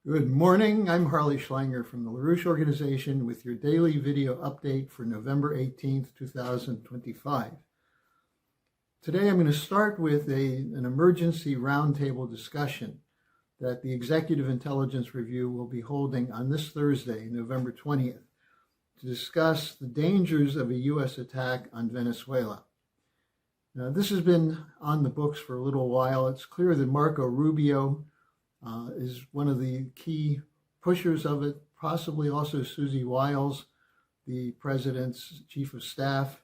Good morning. I'm Harley Schlanger from the LaRouche Organization with your daily video update for November 18th, 2025. Today I'm going to start with an emergency roundtable discussion that the Executive Intelligence Review will be holding on this Thursday, November 20th, to discuss the dangers of a U.S. attack on Venezuela. Now, this has been on the books for a little while. It's clear that Marco Rubio is one of the key pushers of it, possibly also Susie Wiles, the president's chief of staff.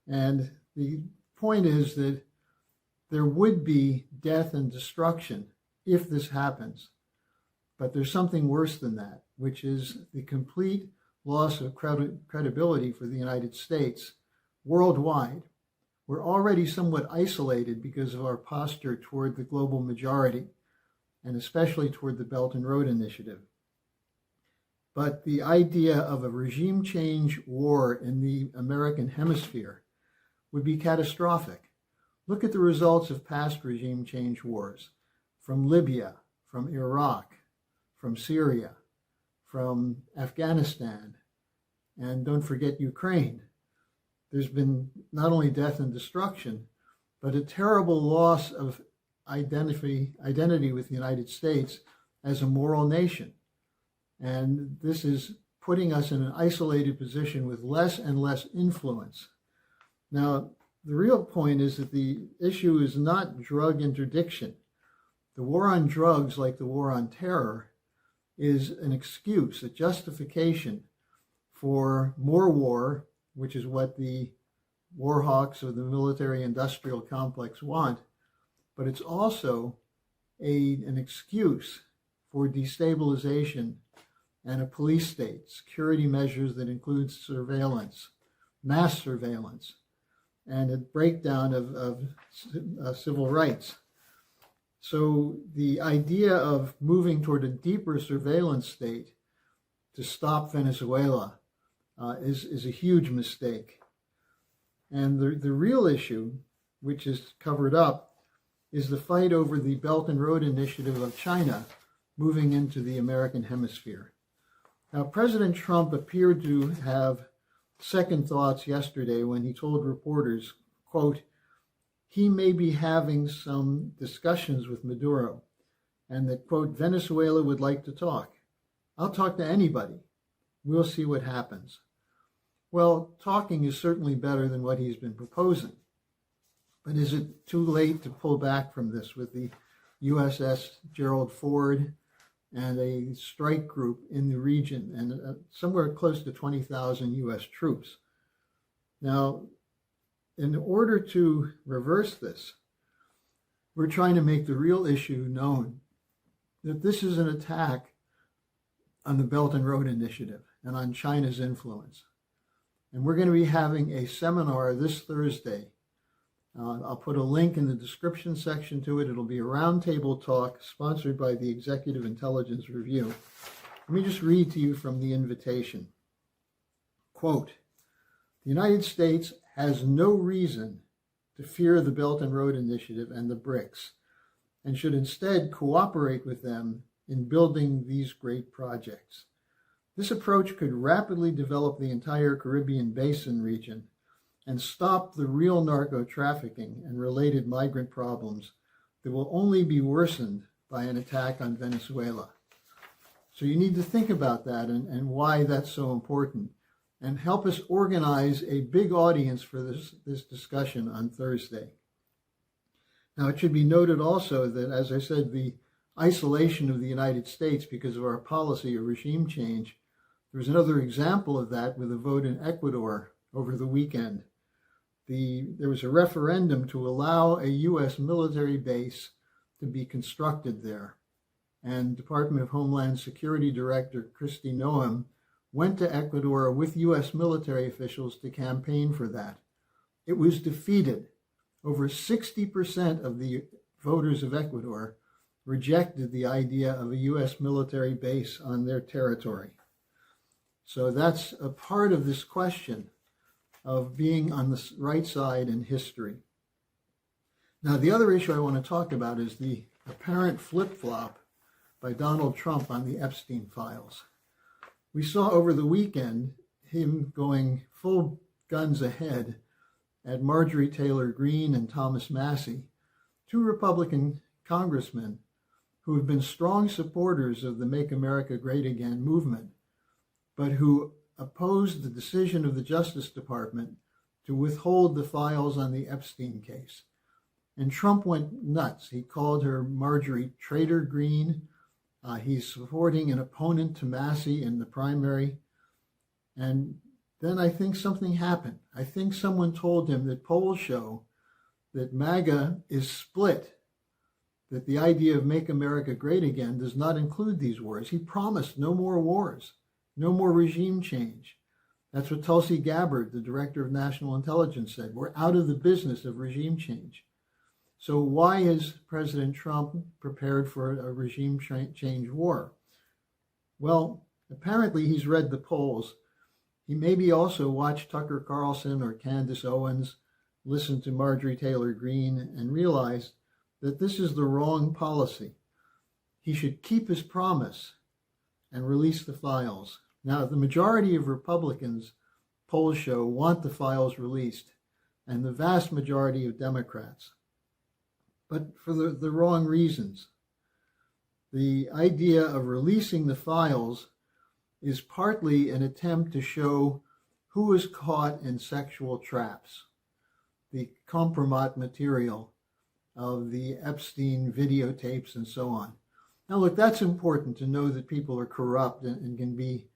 And the point is that there would be death and destruction if this happens. But there's something worse than that, which is the complete loss of credibility for the United States worldwide. We're already somewhat isolated because of our posture toward the global majority, and especially toward the Belt and Road Initiative. But the idea of a regime change war in the American hemisphere would be catastrophic. Look at the results of past regime change wars from Libya, from Iraq, from Syria, from Afghanistan, and don't forget Ukraine. There's been not only death and destruction, but a terrible loss of identity with the United States as a moral nation. And this is putting us in an isolated position with less and less influence. Now, the real point is that the issue is not drug interdiction. The war on drugs, like the war on terror, is an excuse, a justification for more war, which is what the war hawks of the military-industrial complex want. But it's also an excuse for destabilization and a police state, security measures that include surveillance, mass surveillance, and a breakdown of civil rights. So the idea of moving toward a deeper surveillance state to stop Venezuela is a huge mistake. And the real issue, which is covered up, is the fight over the Belt and Road Initiative of China moving into the American hemisphere. Now, President Trump appeared to have second thoughts yesterday when he told reporters, quote, he may be having some discussions with Maduro, and that, quote, Venezuela would like to talk. I'll talk to anybody. We'll see what happens. Well, talking is certainly better than what he's been proposing. But is it too late to pull back from this with the USS Gerald Ford and a strike group in the region and somewhere close to 20,000 U.S. troops? Now, in order to reverse this, we're trying to make the real issue known, that this is an attack on the Belt and Road Initiative and on China's influence. And we're going to be having a seminar this Thursday. I'll put a link in the description section to it. It'll be a roundtable talk sponsored by the Executive Intelligence Review. Let me just read to you from the invitation. Quote, the United States has no reason to fear the Belt and Road Initiative and the BRICS, and should instead cooperate with them in building these great projects. This approach could rapidly develop the entire Caribbean Basin region and stop the real narco-trafficking and related migrant problems that will only be worsened by an attack on Venezuela. So you need to think about that and why that's so important, and help us organize a big audience for this discussion on Thursday. Now, it should be noted also that, as I said, the isolation of the United States because of our policy of regime change, there's another example of that with a vote in Ecuador over the weekend. There was a referendum to allow a U.S. military base to be constructed there. And Department of Homeland Security Director Kristi Noem went to Ecuador with U.S. military officials to campaign for that. It was defeated. Over 60% of the voters of Ecuador rejected the idea of a U.S. military base on their territory. So that's a part of this question of being on the right side in history. Now, the other issue I want to talk about is the apparent flip-flop by Donald Trump on the Epstein files. We saw over the weekend him going full guns ahead at Marjorie Taylor Greene and Thomas Massie, two Republican congressmen who have been strong supporters of the Make America Great Again movement, but who opposed the decision of the Justice Department to withhold the files on the Epstein case. And Trump went nuts. He called her Marjorie Traitor Greene. He's supporting an opponent to Massie in the primary. And then I think something happened. I think someone told him that polls show that MAGA is split, that the idea of Make America Great Again does not include these wars. He promised no more wars, no more regime change. That's what Tulsi Gabbard, the director of national intelligence, said. We're out of the business of regime change. So why is President Trump prepared for a regime change war? Well, apparently he's read the polls. He maybe also watched Tucker Carlson or Candace Owens, listened to Marjorie Taylor Greene, and realized that this is the wrong policy. He should keep his promise and release the files. Now, the majority of Republicans, polls show, want the files released, and the vast majority of Democrats, but for the wrong reasons. The idea of releasing the files is partly an attempt to show who is caught in sexual traps, the compromat material of the Epstein videotapes and so on. Now, look, that's important to know that people are corrupt and can be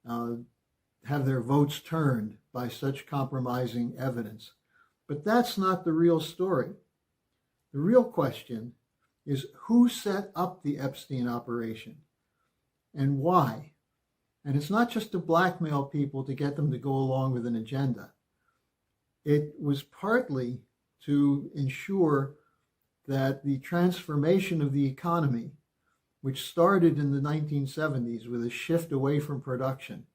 have their votes turned by such compromising evidence. But that's not the real story. The real question is who set up the Epstein operation and why? And it's not just to blackmail people to get them to go along with an agenda. It was partly to ensure that the transformation of the economy, which started in the 1970s with a shift away from production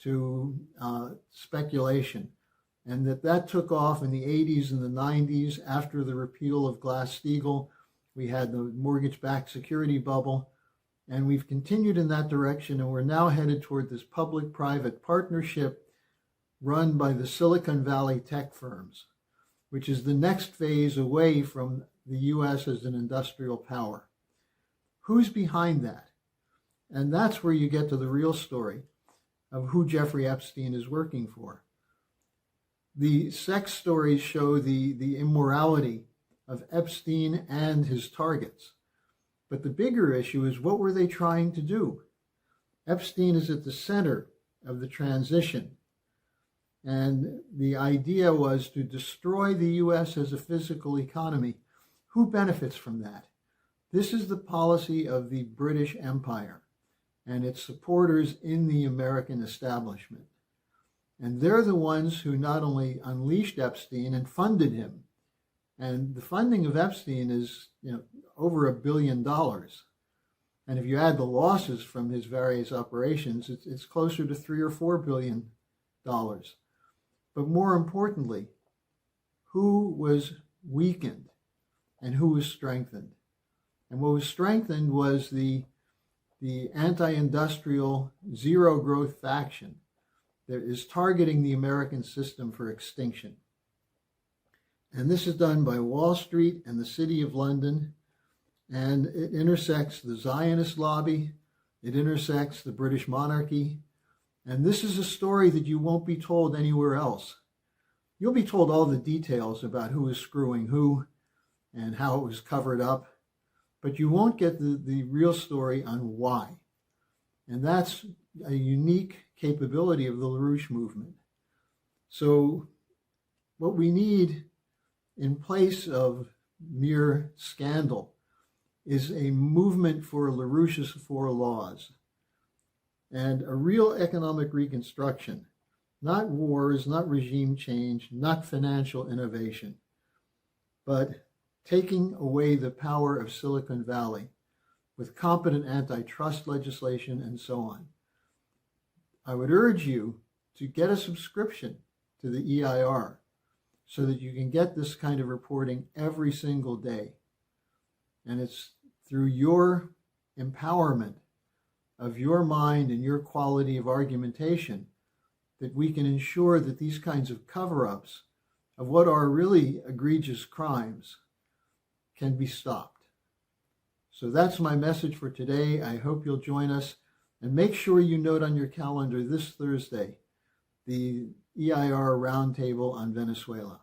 to speculation, and that took off in the 80s and the 90s after the repeal of Glass-Steagall. We had the mortgage-backed security bubble, and we've continued in that direction, and we're now headed toward this public-private partnership run by the Silicon Valley tech firms, which is the next phase away from the U.S. as an industrial power. Who's behind that? And that's where you get to the real story of who Jeffrey Epstein is working for. The sex stories show the immorality of Epstein and his targets. But the bigger issue is, what were they trying to do? Epstein is at the center of the transition. And the idea was to destroy the U.S. as a physical economy. Who benefits from that? This is the policy of the British Empire and its supporters in the American establishment. And they're the ones who not only unleashed Epstein and funded him, and the funding of Epstein is, over $1 billion. And if you add the losses from his various operations, it's closer to $3 or $4 billion. But more importantly, who was weakened and who was strengthened? And what was strengthened was the anti-industrial zero-growth faction that is targeting the American system for extinction. And this is done by Wall Street and the City of London, and it intersects the Zionist lobby, it intersects the British monarchy, and this is a story that you won't be told anywhere else. You'll be told all the details about who is screwing who and how it was covered up, but you won't get the real story on why. And that's a unique capability of the LaRouche movement. So what we need in place of mere scandal is a movement for LaRouche's 4 laws and a real economic reconstruction, not wars, not regime change, not financial innovation, but taking away the power of Silicon Valley with competent antitrust legislation and so on. I would urge you to get a subscription to the EIR so that you can get this kind of reporting every single day. And it's through your empowerment of your mind and your quality of argumentation that we can ensure that these kinds of cover-ups of what are really egregious crimes can be stopped. So that's my message for today. I hope you'll join us, and make sure you note on your calendar this Thursday the EIR Roundtable on Venezuela.